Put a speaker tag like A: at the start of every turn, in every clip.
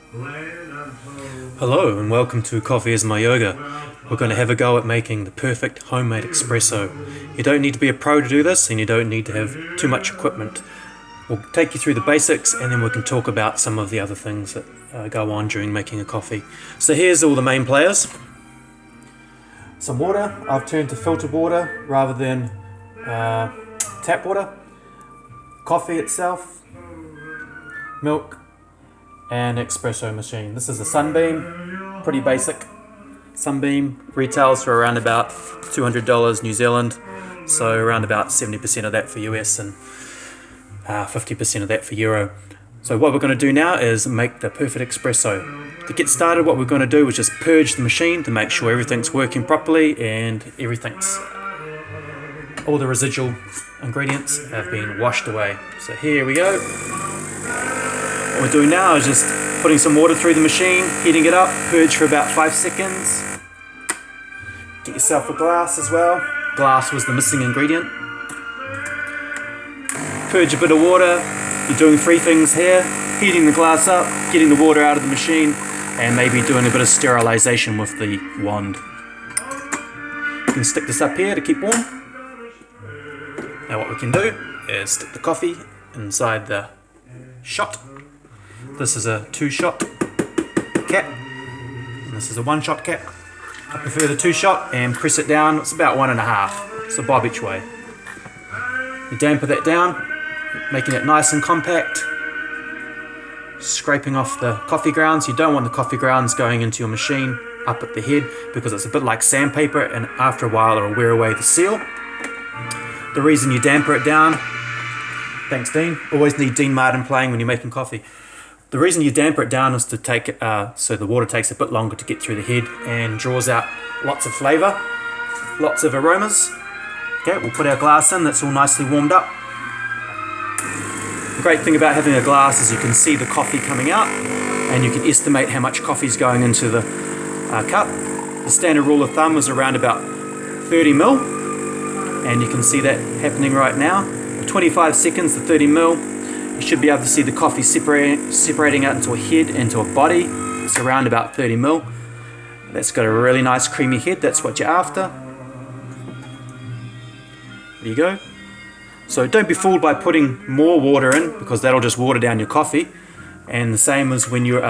A: Hello and welcome to Coffee is My Yoga. We're going to have a go at making the perfect homemade espresso. You don't need to be a pro to do this, and you don't need to have too much equipment. We'll take you through the basics and then we can talk about some of the other things that go on during making a coffee. So here's all the main players. Some water. I've turned to filtered water rather than tap water. Coffee itself. Milk. And espresso machine. This is a Sunbeam, pretty basic. Sunbeam retails for around about $200 New Zealand, so around about 70% of that for US and 50% of that for Euro. So what we're going to do now is make the perfect espresso. To get started, what we're going to do is just purge the machine to make sure everything's working properly and all the residual ingredients have been washed away. So here we go. What we're doing now is just putting some water through the machine, heating it up, purge for about 5 seconds. Get yourself a glass as well. Glass was the missing ingredient. Purge a bit of water. You're doing 3 things here: heating the glass up, getting the water out of the machine, and maybe doing a bit of sterilization with the wand. You can stick this up here to keep warm. Now what we can do is stick the coffee inside the shot. This is a 2-shot cap, and this is a 1-shot cap. I prefer the 2-shot, and press it down. It's about 1.5, so bob each way. You damper that down, making it nice and compact, scraping off the coffee grounds. You don't want the coffee grounds going into your machine up at the head, because it's a bit like sandpaper, and after a while it'll wear away the seal. The reason you damper it down, thanks Dean, always need Dean Martin playing when you're making coffee. The reason you damper it down is to take it, so the water takes a bit longer to get through the head and draws out lots of flavour, lots of aromas. Okay, we'll put our glass in, that's all nicely warmed up. The great thing about having a glass is you can see the coffee coming out, and you can estimate how much coffee is going into the cup. The standard rule of thumb is around about 30 ml, and you can see that happening right now. 25 seconds to 30 ml. You should be able to see the coffee separating out into a head, into a body. It's around about 30 ml. That's got a really nice creamy head. That's what you're after. There you go. So don't be fooled by putting more water in, because that'll just water down your coffee. And the same as when you're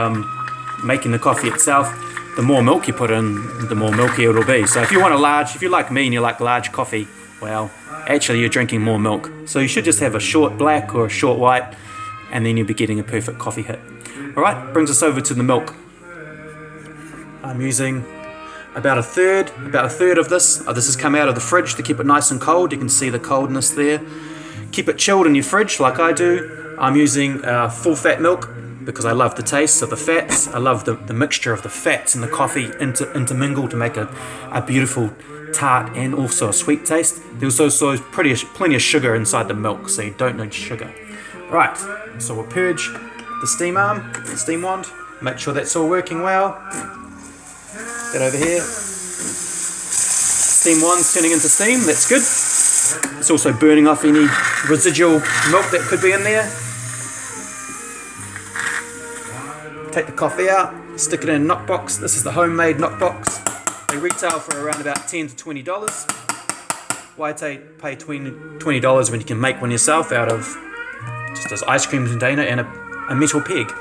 A: making the coffee itself. The more milk you put in, the more milky it'll be. So if you're like me and you like large coffee, well, actually you're drinking more milk. So you should just have a short black or a short white, and then you'll be getting a perfect coffee hit. Alright, brings us over to the milk. I'm using about a third of this. This has come out of the fridge to keep it nice and cold. You can see the coldness there. Keep it chilled in your fridge like I do. I'm using full fat milk because I love the taste of the fats. I love the mixture of the fats and the coffee intermingle to make a beautiful tart and also a sweet taste. There's also plenty of sugar inside the milk, so you don't need sugar. Right, so we'll purge the steam wand, make sure that's all working well. That over here. Steam wand's turning into steam, that's good. It's also burning off any residual milk that could be in there. Take the coffee out, stick it in a knockbox. This is the homemade knockbox. They retail for around about $10 to $20. Why pay $20 when you can make one yourself out of just an ice cream container and a metal peg?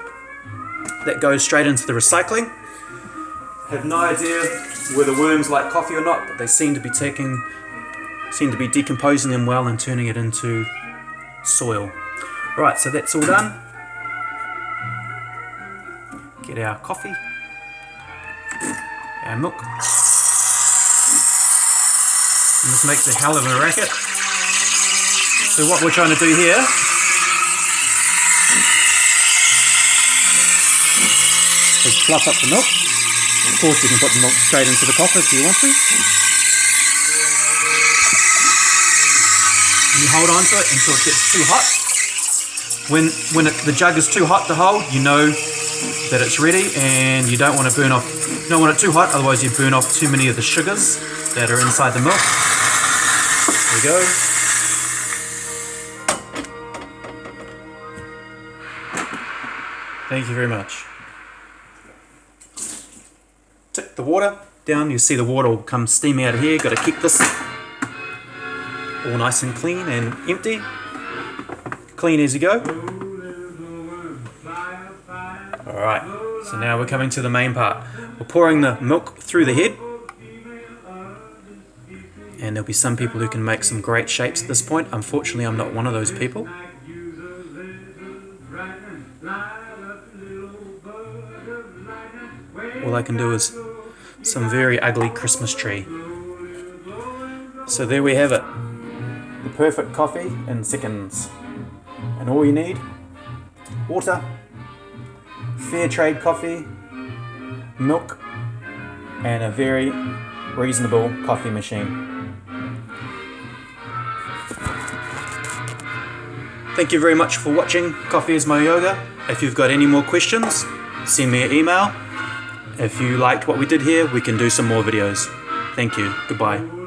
A: That goes straight into the recycling. I have no idea whether worms like coffee or not, but they seem to be decomposing them well and turning it into soil. Right, so that's all done. Get our coffee, our milk. And this makes a hell of a racket. So what we're trying to do here is fluff up the milk. Of course you can put the milk straight into the copper if you want to. And you hold on to it until it gets too hot. When the jug is too hot to hold, you know that it's ready, and you don't want to burn off. You don't want it too hot, otherwise you burn off too many of the sugars that are inside the milk. There we go. Thank you very much. the water down. You see the water will come steaming out of here. Got to keep this all nice and clean and empty. Clean as you go. Alright, so now we're coming to the main part. We're pouring the milk through the head. And there'll be some people who can make some great shapes at this point. Unfortunately, I'm not one of those people. All I can do is some very ugly Christmas tree. So there we have it. The perfect coffee in seconds. And all you need, water, fair trade coffee, milk, and a very reasonable coffee machine. Thank you very much for watching Coffee is My Yoga. If you've got any more questions, send me an email. If you liked what we did here, we can do some more videos. Thank you. Goodbye.